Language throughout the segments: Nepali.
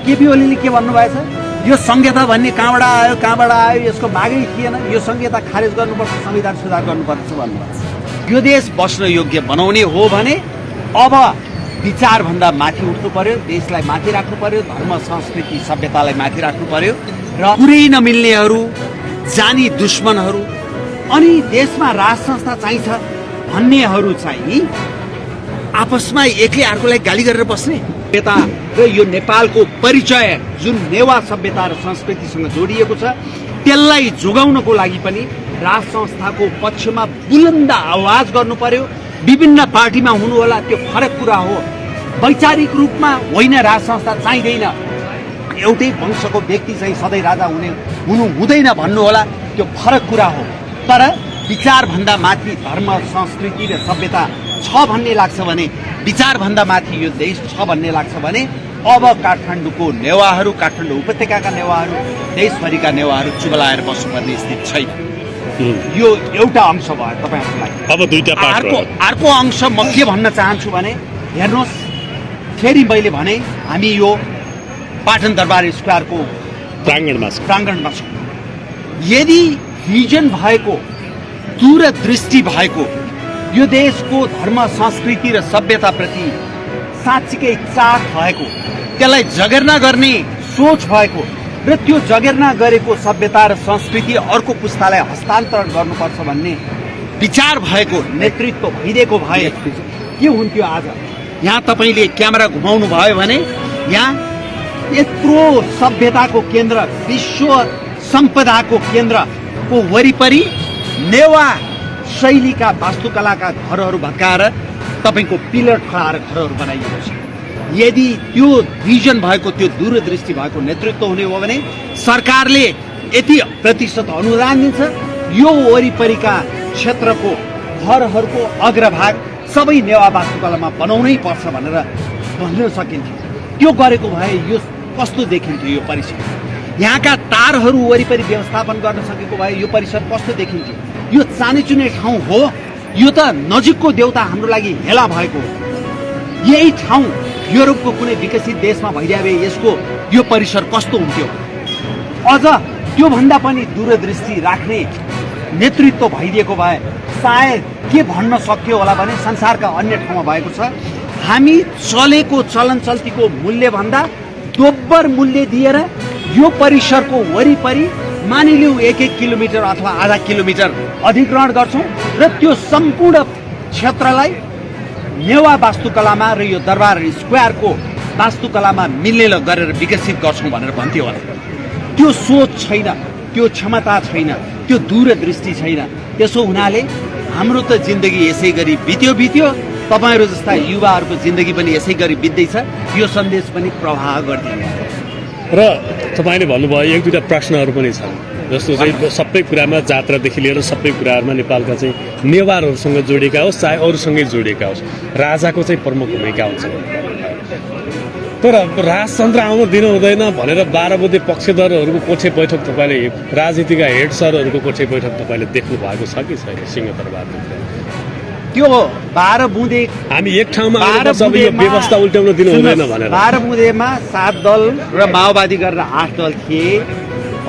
केपी ओलीले के भन्नुभएछ, यो संहिता भन्ने कहाँबाट आयो, यसको मागै थिएन, यो संहिता खारेज गर्नुपर्छ, संविधान सुधार गर्नुपर्छ भन्नुभएछ। यो देश बस्न योग्य बनाउने हो भने अब विचारभन्दा माथि उठ्नु पर्यो, देशलाई माथि राख्नु पर्यो, धर्म संस्कृति सभ्यतालाई माथि राख्नु पर्यो र पुरै नमिल्नेहरू, जानी दुश्मनहरू अनि देशमा राज संस्था चाहिन्छ भन्नेहरू चाहिँ आपसमा एकले अर्कोलाई गाली गरेर बस्ने सभ्यता र यो नेपालको परिचय जुन नेवा सभ्यता र संस्कृतिसँग जोडिएको छ त्यसलाई जोगाउनको लागि पनि राज संस्थाको पक्षमा बुलन्द आवाज गर्नु पर्यो। विभिन्न पार्टीमा हुनु होला, त्यो फरक कुरा हो। वैचारिक रूपमा होइन, राज संस्था चाहिँदैन, एउटै वंशको व्यक्ति चाहिँ सधैँ राजा हुनु हुँदैन भन्नु होला, त्यो फरक कुरा हो। तर विचारभन्दा माथि धर्म संस्कृति र सभ्यता छ भन्ने लाग्छ भने, विचारभन्दा माथि यो देश छ भन्ने लाग्छ भने अब काठमाडौँको नेवाहरू, काठमाडौँ उपत्यकाका नेवाहरू, देशभरिका नेवाहरू चुबलाएर बस्नुपर्ने स्थिति छैन। यो एउटा अंश भयो तपाईहरुको लागि। अब दुईटा अर्को अंश म के भन्न चाहन्छु भने, हेर्नुहोस्, फेरि मैले भने हामी यो पाटन दरबार स्क्वायरको प्राङ्गणमा छौँ। यदि भिजन भएको, दूरदृष्टि भएको, यो देशको धर्म संस्कृति र सभ्यताप्रति साँच्चीकै चाख भएको, त्यसलाई जगेर्ना गर्ने सोच भएको र त्यो जगेर्ना गरेको सभ्यता र संस्कृति अर्को पुस्तालाई हस्तान्तरण गर्नुपर्छ भन्ने विचार भएको, नेतृत्व भइदिएको भए के हुन्थ्यो आज? यहाँ तपाईले क्यामेरा घुमाउनु भयो भने यहाँ यत्रो सभ्यताको केन्द्र, विश्व सम्पदाको केन्द्रको वरिपरि नेवा शैलीका वास्तुकलाका घरहरू भत्काएर तपाईको पिलर खडाएर घरहरू बनाइएको छ। यदि त्यो भिजन भएको, त्यो दूरदृष्टि भएको नेतृत्व हुने हो भने सरकारले यति प्रतिशत अनुदान दिन्छ, यो वरिपरिका क्षेत्रको घरहरूको अग्रभाग सबै नेवा वास्तुकलामा बनाउनै पर्छ भनेर भन्न सकिन्थ्यो। त्यो गरेको भए यो कस्तो देखिन्थ्यो? यो परिसर, यहाँका तारहरू वरिपरि व्यवस्थापन गर्न सकेको भए यो परिसर कस्तो देखिन्थ्यो? यो चानेचुने ठाउँ हो, यो त नजिकको देउता हाम्रो लागि हेला भएको हो। यही ठाउँ युरोपको कुनै विकसित देशमा भइदिए भए यसको यो परिसर कस्तो हुन्थ्यो? अझ त्योभन्दा पनि दूरदृष्टि राख्ने नेतृत्व भइदिएको भए सायद के भन्न सक्यो होला भने, संसारका अन्य ठाउँमा भएको छ, हामी चलेको चलन चल्तीको मूल्यभन्दा दोब्बर मूल्य दिएर यो परिसरको वरिपरि मानिलिउँ 1-1 किलोमिटर अथवा आधा किलोमिटर अधिग्रहण गर्छौं र त्यो सम्पूर्ण क्षेत्रलाई नेवा वास्तुकलामा र यो दरबार स्क्वायरको वास्तुकलामा मिलेर गरेर विकसित गर्छौं भनेर भन्थ्यो होला। त्यो सोच छैन, त्यो क्षमता छैन, त्यो दूरदृष्टि छैन। त्यसो हुनाले हाम्रो त जिन्दगी यसै गरी बित्यो, तपाईहरु जस्ता युवाहरूको जिन्दगी पनि यसै गरी बित्दैछ। यो सन्देश पनि प्रवाह गर्दिनु। र तपाईले भन्नुभयो एक दुईटा प्रश्नहरू पनि छन्, जस्तो चाहिँ सबै कुरामा जात्रादेखि लिएर सबै कुराहरूमा नेपालका चाहिँ नेवारहरूसँग जोडिएका होस् चाहे अरूसँगै जोडिएका होस्, राजाको चाहिँ प्रमुख भूमिका हुन्छ। तर राजतन्त्र आउन दिनु हुँदैन भनेर 12 बुँदे पक्षधरहरूको कोठे बैठक तपाईले, राजनीतिका हेड सरहरूको कोठे बैठक तपाईले देख्नु भएको छ कि छैन सिंहदरबारमा? त्यो 12 बुँदे हामी एक ठाउँमा सब यो व्यवस्था उल्टाउन दिनु हुँदैन भनेर 12 बुँदेमा 7 दल र माओवादी गरेर 8 दल थिए।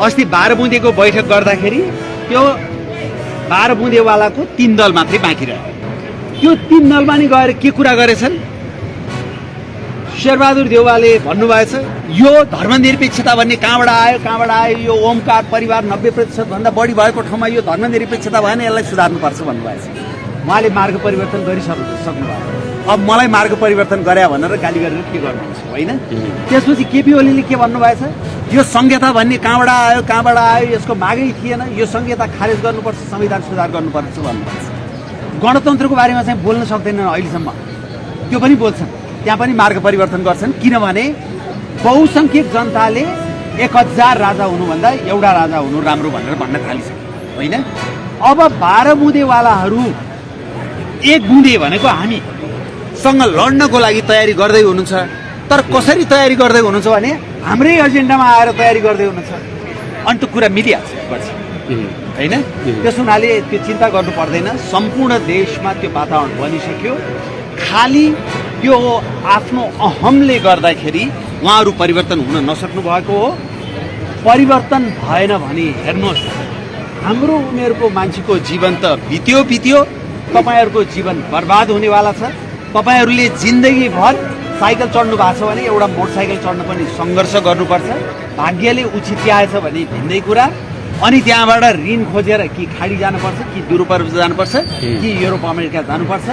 अस्ति 12 बुँदेको बैठक गर्दाखेरि त्यो 12 बुँदेवालाको 3 दल मात्रै बाँकी रह्यो। त्यो 3 दलमा नि गएर के कुरा गरेछन्? शेरबहादुर देउवाले भन्नुभएछ, यो धर्मनिरपेक्षता भन्ने कहाँबाट आयो? यो ओमकार परिवार 90% भन्दा बढी भएको ठाउँमा यो धर्मनिरपेक्षता भएन, यसलाई सुधार्नुपर्छ भन्नुभएछ। उहाँले मार्ग परिवर्तन गरिसक्नु भयो। अब मलाई मार्ग परिवर्तन गरे भनेर गाली गरेर के गर्नुहुन्छ, होइन? त्यसपछि केपी ओलीले के भन्नुभएछ? यो संहिता भन्ने कहाँबाट आयो, यसको मागै थिएन, यो संहिता खारेज गर्नुपर्छ, संविधान सुधार गर्नुपर्छ भन्नुभएछ। गणतन्त्रको बारेमा चाहिँ बोल्न सक्दैनन् अहिलेसम्म, त्यो पनि बोल्छन्, त्यहाँ पनि मार्ग परिवर्तन गर्छन्। किनभने बहुसंख्यक जनताले 1000 राजा हुनुभन्दा एउटा राजा हुनु राम्रो भनेर भन्न थालिसक्यो, होइन? अब 12 बुँदेवालाहरू 1 बुँदे भनेको हामीसँग लड्नको लागि तयारी गर्दै हुनुहुन्छ। तर कसरी तयारी गर्दै हुनुहुन्छ भने हाम्रै एजेन्डामा आएर तयारी गर्दै हुनुहुन्छ। अनि त्यो कुरा मिलिहाल्छ पछि, होइन? त्यस हुनाले त्यो चिन्ता गर्नु पर्दैन। सम्पूर्ण देशमा त्यो वातावरण बनिसक्यो। खाली त्यो आफ्नो अहमले गर्दाखेरि उहाँहरू परिवर्तन हुन नसक्नु भएको हो। परिवर्तन भएन भने हेर्नुहोस्, हाम्रो उमेरको मान्छेको जीवन त बित्यो, तपाईँहरूको जीवन बर्बाद हुनेवाला छ। तपाईँहरूले जिन्दगीभर साइकल चढ्नु भएको छ भने एउटा मोटरसाइकल चढ्न पनि सङ्घर्ष गर्नुपर्छ। भाग्यले उछित्याएछ भने भिन्दै कुरा। अनि त्यहाँबाट ऋण खोजेर कि खाडी जानुपर्छ, कि युरोप जानुपर्छ, कि युरोप अमेरिका जानुपर्छ।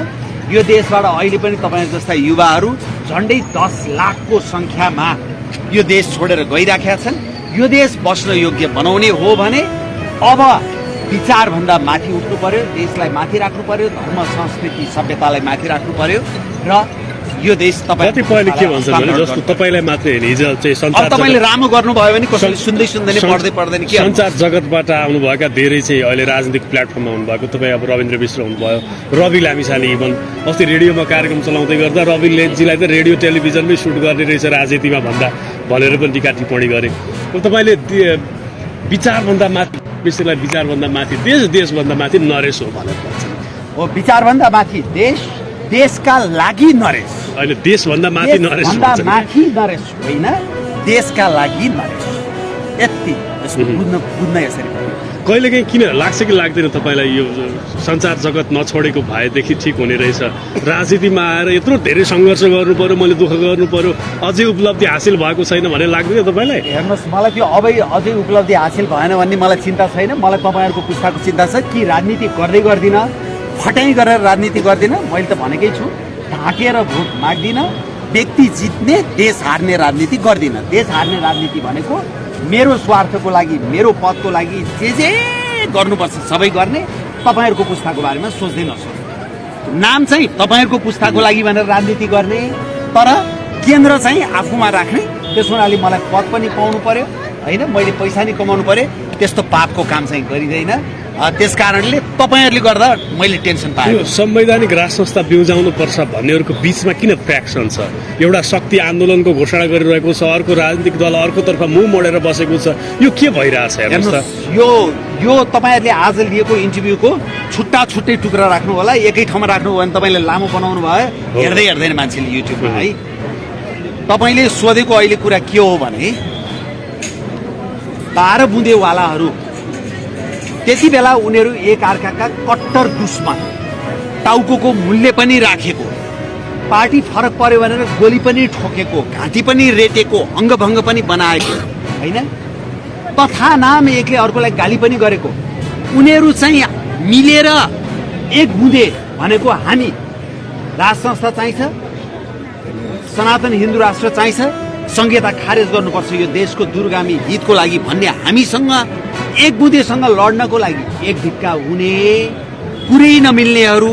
यो देशबाट अहिले पनि तपाईँहरू जस्ता युवाहरू झन्डै 10 लाखको सङ्ख्यामा यो देश छोडेर गइराखेका छन्। यो देश बस्न योग्य बनाउने हो भने अब विचारभन्दा माथि उठ्नु पर्यो, देशलाई माथि राख्नु पर्यो, धर्म संस्कृति सभ्यतालाई माथि राख्नु पर्यो र यो देश कतिपयले के भन्छ भने जस्तो तपाईँलाई मात्रै होइन, हिजो चाहिँ संसार तपाईँले राम्रो गर्नुभयो भने कसैले सुन्दैन पढ्दैन के संसार जगतबाट आउनुभएका धेरै चाहिँ अहिले राजनीतिक प्लेटफर्ममा हुनुभएको तपाईँ अब रविन्द्र मिश्र हुनुभयो, रवि लामिछाने इभन अस्ति रेडियोमा कार्यक्रम चलाउँदै गर्दा रवि लेन्जीलाई त रेडियो टेलिभिजनमै सुट गर्ने रहेछ राजनीतिमा भन्दा भनेर पनि टीका टिप्पणी गरे। तपाईँले विचारभन्दा माथि विषयलाई विचारभन्दा माथि देशभन्दा माथि नरेश हो भनेर भन्छ। हो, विचारभन्दा माथि देशका लागि नरेश, अहिले देशभन्दा माथि नरेश माथि नरेश होइन, देशका लागि नरेश। यति बुझ्न यसरी कहिलेकाहीँ किन लाग्छ कि लाग्दैन तपाईँलाई यो संसार जगत नछोडेको भएदेखि ठिक हुने रहेछ? राजनीतिमा आएर यत्रो धेरै सङ्घर्ष गर्नु पर्यो, मैले दुःख गर्नु पर्यो, अझै उपलब्धि हासिल भएको छैन भन्ने लाग्दैन तपाईँलाई? हेर्नुहोस्, मलाई त्यो अझै उपलब्धि हासिल भएन भन्ने मलाई चिन्ता छैन। मलाई तपाईँहरूको पुस्ताको चिन्ता छ कि राजनीति गर्दिनँ, फटाइ गरेर राजनीति गर्दिनँ। मैले त भनेकै छु, ढाकेर भोट माग्दिनँ, व्यक्ति जित्ने देश हार्ने राजनीति गर्दिनँ। देश हार्ने राजनीति भनेको मेरो स्वार्थको लागि, मेरो पदको लागि जे गर्नुपर्छ सबै गर्ने। तपाईँहरूको पुस्ताको बारेमा सोच्दै नसोच्नु। नाम चाहिँ तपाईँहरूको पुस्ताको लागि भनेर राजनीति गर्ने, तर केन्द्र चाहिँ आफूमा राख्ने। त्यसो हुनाले मलाई पद पनि पाउनु पर्यो होइन, मैले पैसा नि कमाउनु पर्यो। त्यस्तो पापको काम चाहिँ गरिँदैन। त्यस कारणले तपाईँहरूले गर्दा मैले टेन्सन पाएँ। संवैधानिक राज संस्था बिउजाउनु पर्छ भन्नेहरूको बिचमा किन फ्याक्सन छ? एउटा शक्ति आन्दोलनको घोषणा गरिरहेको छ, अर्को राजनीतिक दल अर्कोतर्फ मुख मोडेर बसेको छ। यो के भइरहेछ हेर्नुहोस् त। यो तपाईँहरूले आज लिएको इन्टरभ्यूको छुट्टै टुक्रा राख्नु होला, एकै ठाउँमा राख्नु भयो भने तपाईँले लामो बनाउनु भयो, हेर्दैन मान्छेले युट्युबमा है। तपाईँले सोधेको अहिले कुरा के हो भने 12 बुँदेवालाहरू त्यति बेला उनीहरू एक अर्काका कट्टर दुश्मन, टाउको मूल्य पनि राखेको, पार्टी फरक पर्यो भनेर गोली पनि ठोकेको, घाँटी पनि रेटेको, अङ्गभङ्ग पनि बनाएको होइन, तथा नाम एकले अर्कोलाई गाली पनि गरेको। उनीहरू चाहिँ मिलेर एक बुँदे भनेको हामी, राज संस्था चाहिन्छ, सनातन हिन्दू राष्ट्र चाहिन्छ, संहिता खारेज गर्नुपर्छ यो देशको दूरगामी हितको लागि भन्ने हामीसँग एक बुँदेसँग लड्नको लागि एक ढिक्का हुने, कुरै नमिल्नेहरू,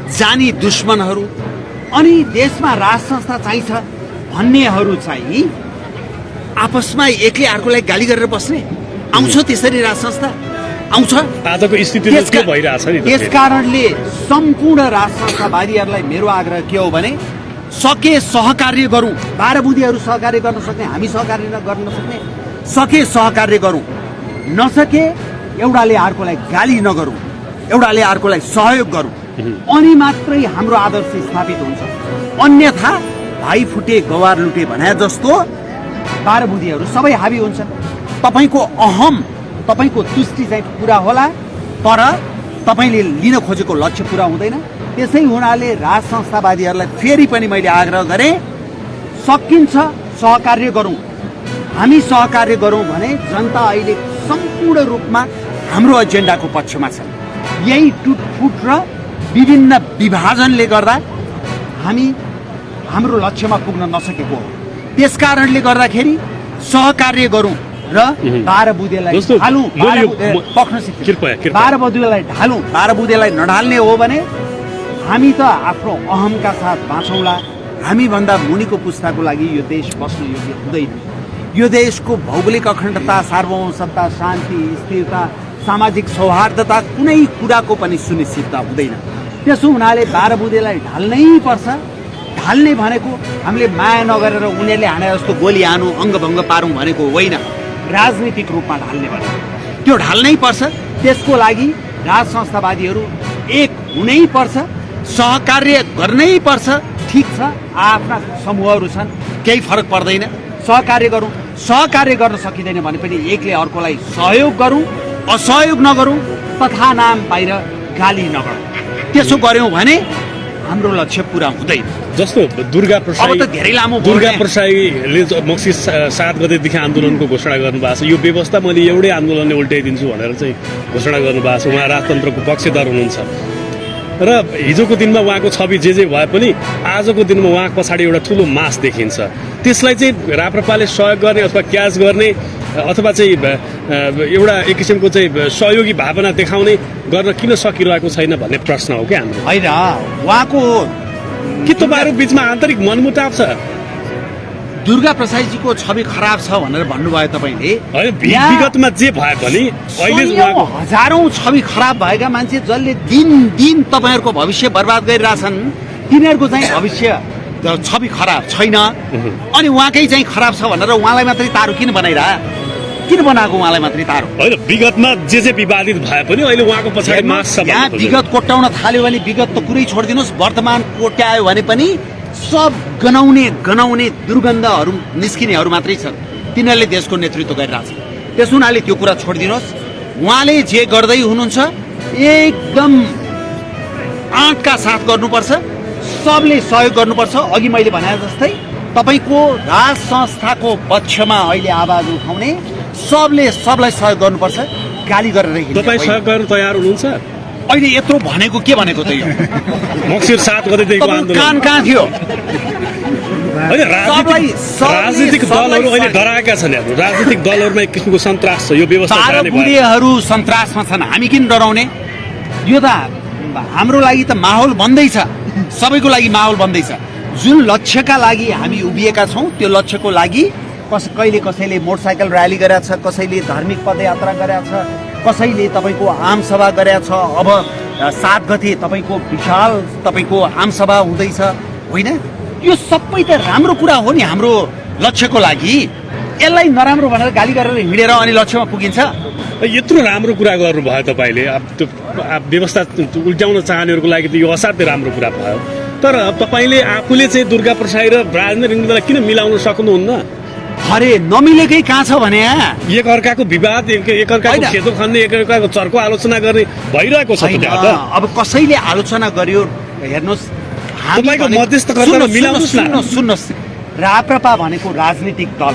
जानी दुश्मनहरू, अनि देशमा राज संस्था चाहिन्छ भन्नेहरू चाहिँ आपसमा एकले अर्कोलाई गाली गरेर बस्ने। आउँछ त्यसरी राज संस्था आउँछ। आजको स्थिति के भइरहेछ नि? त्यस कारणले सम्पूर्ण राज संस्थावादीहरूलाई मेरो आग्रह के हो भने सके सहकार्य गरौँ। 12 बुँदेहरू सहकार्य गर्न सक्ने, हामी सहकार्य गर्न नसक्ने, सके सहकार्य गरौँ, नसके एउटाले अर्कोलाई गाली नगरौँ, एउटाले अर्कोलाई सहयोग गरौँ, अनि मात्रै हाम्रो आदर्श स्थापित हुन्छ। अन्यथा भाइ फुटे गवार लुटे भने जस्तो 12 बुँदेहरू सबै हाबी हुन्छन्। तपाईँको अहम, तपाईँको तुष्टि चाहिँ पुरा होला, तर तपाईँले लिन खोजेको लक्ष्य पुरा हुँदैन। त्यसै हुनाले राज संस्थावादीहरूलाई फेरि पनि मैले आग्रह गरेँ, सकिन्छ सहकार्य गरौँ। हामी सहकार्य गरौँ भने जनता अहिले सम्पूर्ण रूपमा हाम्रो एजेन्डाको पक्षमा छ। यही टुटफुट र विभिन्न विभाजनले गर्दा हामी हाम्रो लक्ष्यमा पुग्न नसकेको हो। त्यस कारणले गर्दाखेरि सहकार्य गरौँ र 12 बुँदेलाई ढालौँ, 12 बुँदेलाई ढालौँ। 12 बुँदेलाई नढाल्ने हो भने हामी त आफ्नो अहमका साथ बाँचौँला। हामीभन्दा मुनिको पुस्ताको लागि यो देश बस्न योग्य हुँदैन। यो देशको भौगोलिक अखण्डता, सार्वभौमसत्ता, शान्ति, स्थिरता, सामाजिक सौहार्दता कुनै कुराको पनि सुनिश्चितता हुँदैन। त्यसो हुनाले 12 बुँदेलाई ढाल्नै पर्छ। ढाल्ने भनेको हामीले माया नगरेर उनीहरूले हाने जस्तो गोली हानु, अङ्गभङ्ग पारौँ भनेको होइन। राजनीतिक रूपमा ढाल्ने भनेको त्यो ढाल्नै पर्छ। त्यसको लागि राज संस्थावादीहरू एक हुनै पर्छ, सहकार्य गर्नै पर्छ। ठिक छ, आफ्ना समूहहरू छन्, केही फरक पर्दैन, सहकार्य गरौँ। सहकार्य गर्न सकिँदैन भने पनि एकले अर्कोलाई सहयोग गरौँ, असहयोग नगरौँ, तथा नाम बाहिर गाली नगरौँ। त्यसो गऱ्यौँ भने हाम्रो लक्ष्य पुरा हुँदैन। जस्तो दुर्गा प्रसाई, अब त धेरै लामो दुर्गा प्रसाईले मक्सिर 7 गतेदेखि आन्दोलनको घोषणा गर्नुभएको छ। यो व्यवस्था मैले एउटै आन्दोलनले उल्टाइदिन्छु भनेर चाहिँ घोषणा गर्नुभएको छ। उहाँ राजतन्त्रको पक्षधर हुनुहुन्छ र हिजोको दिनमा उहाँको छवि जे भए पनि आजको दिनमा उहाँको पछाडि एउटा ठुलो मास देखिन्छ। त्यसलाई चाहिँ राप्रपाले सहयोग गर्ने अथवा क्याच गर्ने अथवा चाहिँ एउटा एक किसिमको चाहिँ सहयोगी भावना देखाउने गर्न किन सकिरहेको छैन भन्ने प्रश्न हो क्या हाम्रो। होइन, उहाँको के तपाईँहरू बिचमा आन्तरिक मनमुटाव छ? दुर्गा प्रसाईजीको छवि खराब छ भनेर भन्नुभयो तपाईँले। होइन, विगतमा जे भए पनि अहिले उहाँको हजारौं छवि खराब भएका मान्छे जसले दिन दिन तपाईँहरूको भविष्य बर्बाद गरिरहेछन्, तिनीहरूको चाहिँ भविष्य छवि खराब छैन। अनि उहाँकै चाहिँ खराब छ भनेर उहाँलाई मात्रै तारो किन बनाइरह? किन बनाएको उहाँलाई मात्रै तारो? होइन, विगतमा जे विवादित भए पनि अहिले उहाँको पछाडि मास छ। यहाँ विगत कोट्याउन थाल्यो भने विगत त कुरै छोडिदिनुहोस्, वर्तमान कोट्यायो भने पनि सब गनाउने दुर्गन्धहरू निस्किनेहरू मात्रै छन्। तिनीहरूले देशको नेतृत्व गरिरहेछ। त्यस हुनाले त्यो कुरा छोडिदिनुहोस्। उहाँले जे गर्दै हुनुहुन्छ एकदम आँटका साथ गर्नुपर्छ, सबले सहयोग गर्नुपर्छ। अघि मैले भने जस्तै तपाईँको राज संस्थाको पक्षमा अहिले आवाज उठाउने सबले सबलाई सहयोग गर्नुपर्छ। गाली गरेर हिँड्ने तपाईँ सहयोग गर्न तयार हुनुहुन्छ? अहिले यत्रो भनेको के भनेको त यो? मक्सिर 7 गतेदेखिको आन्दोलन कान कहाँ थियो? होइन, राजनीतिक दलहरू अहिले डराएका छन्। हाम्रो राजनीतिक दलहरूमा एक किसिमको सन्तास छ। यो व्यवस्था बुढेहरू सन्तासमा छन्। हामी किन डराउने? यो त हाम्रो लागि त माहौल बन्दैछ, सबैको लागि माहौल बन्दैछ। जुन लक्ष्यका लागि हामी उभिएका छौँ त्यो लक्ष्यको लागि कहिले कसैले मोटरसाइकल र्याली गरेका छ, कसैले धार्मिक पदयात्रा गरेका छ, कसैले तपाईँको आमसभा गरेका छ। अब 7 गते तपाईँको विशाल तपाईँको आमसभा हुँदैछ, होइन? यो सबै त राम्रो कुरा हो नि हाम्रो लक्ष्यको लागि। यसलाई नराम्रो भनेर गाली गरेर हिँडेर अनि लक्ष्यमा पुगिन्छ? यत्रो राम्रो कुरा गर्नुभयो तपाईँले। अब त्यो व्यवस्था उल्ट्याउन चाहनेहरूको लागि त यो असाध्यै राम्रो कुरा भयो। तर तपाईँले आफूले चाहिँ दुर्गा प्रसाई र राजेन्द्र रिङ्गलालाई किन मिलाउन सक्नुहुन्न? अरे नमिलेकै कहाँ छ भने एक अर्काको विवाद, एक अर्काको खेतो खन्ने, एक अर्काको चर्को आलोचना गर्ने भइरहेको छ। अब कसैले आलोचना गर्यो, हेर्नुहोस्, सुन्नुहोस्, राप्रपा भनेको राजनीतिक दल,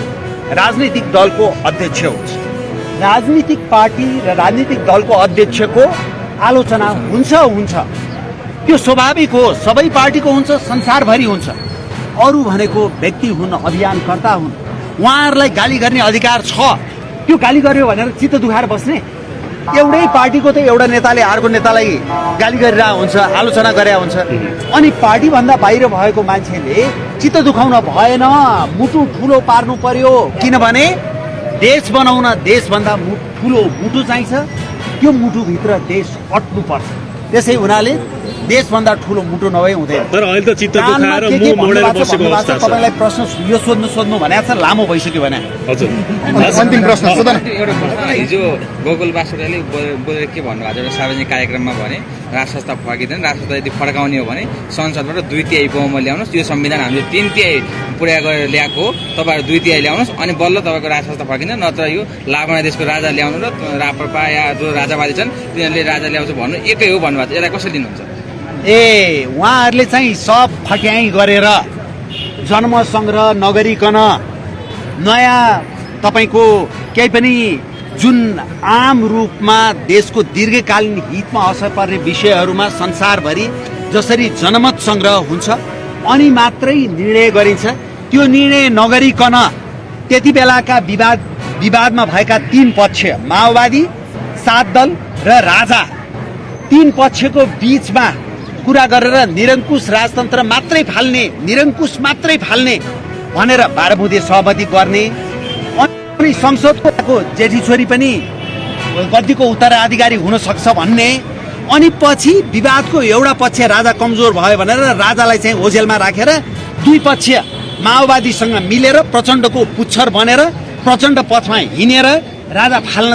राजनीतिक दलको अध्यक्ष हुन्छ। राजनीतिक पार्टी र राजनीतिक दलको अध्यक्षको आलोचना हुन्छ, त्यो स्वाभाविक हो। सबै पार्टीको हुन्छ, संसारभरि हुन्छ। अरू भनेको व्यक्ति हुन्, अभियानकर्ता हुन्। उहाँहरूलाई गाली गर्ने अधिकार छ। त्यो गाली गर्यो भनेर चित्त दुखाएर बस्ने? एउटै पार्टीको त एउटा नेताले अर्को नेतालाई गाली गरिरहेको हुन्छ, आलोचना गरेका हुन्छ। अनि पार्टीभन्दा बाहिर भएको मान्छेले चित्त दुखाउन भएन, मुटु ठुलो पार्नु पर्यो। किनभने देश बनाउन देशभन्दा ठुलो मुटु चाहिन्छ। त्यो मुटुभित्र देश अट्नुपर्छ। त्यसै हुनाले देशभन्दा ठुलो मुटु नभए हुँदैन। तर अहिले त चित्त दुखाएर मुख मोडेर बसेको अवस्था छ। तपाईलाई प्रश्न यो सोध्नु भनेको छ, लामो भइसक्यो भने। हजुर, अन्तिम प्रश्न सोधन। हिजो गोकुल बासुराले बोलेर के भन्नुभएको छ? एउटा सार्वजनिक कार्यक्रममा भने राज संस्था फर्किँदैन, राज संस्था यदि फर्काउने हो भने संसदबाट 2/3 बहुमत ल्याउनुहोस्। यो संविधान हामीले 3/3 पुरा गरेर ल्याएको हो, तपाईँहरू 2/3 ल्याउनुहोस् अनि बल्ल तपाईँको राज संस्था फर्किँदैन। नत्र यो लाभना देशको राजा ल्याउनु र राप्रपा या जो राजावादी छन् तिनीहरूले राजा ल्याउँछ भन्नु एकै हो भन्नुभएको छ। यसलाई कसरी लिनुहुन्छ? उहाँहरूले चाहिँ सब फट्याइ गरेर जन्म सङ्ग्रह नगरिकन नयाँ तपाईँको केही पनि जुन आम रूपमा देशको दीर्घकालीन हितमा असर पर्ने विषयहरूमा संसारभरि जसरी जनमत सङ्ग्रह हुन्छ अनि मात्रै निर्णय गरिन्छ, त्यो निर्णय नगरिकन त्यति बेलाका विवादमा भएका 3 पक्ष, माओवादी, 7 दल र राजा, 3 पक्षको बीचमा कुरा गरेर निरङ्कुश राजतन्त्र मात्रै फाल्ने, निरङ्कुश मात्रै फाल्ने भनेर 12 बुँदे सहमति गर्ने। अनि संसदको जेठी छोरी पनि गद्दीको उत्तराधिकारी हुन सक्छ भन्ने। अनि पछि विवादको एउटा पक्ष राजा कमजोर भयो भनेर राजालाई चाहिँ ओझेलमा राखेर 2 पक्ष माओवादीसँग मिलेर प्रचण्डको पुच्छर बनेर प्रचण्ड पथमा हिँडेर राजा फाल्न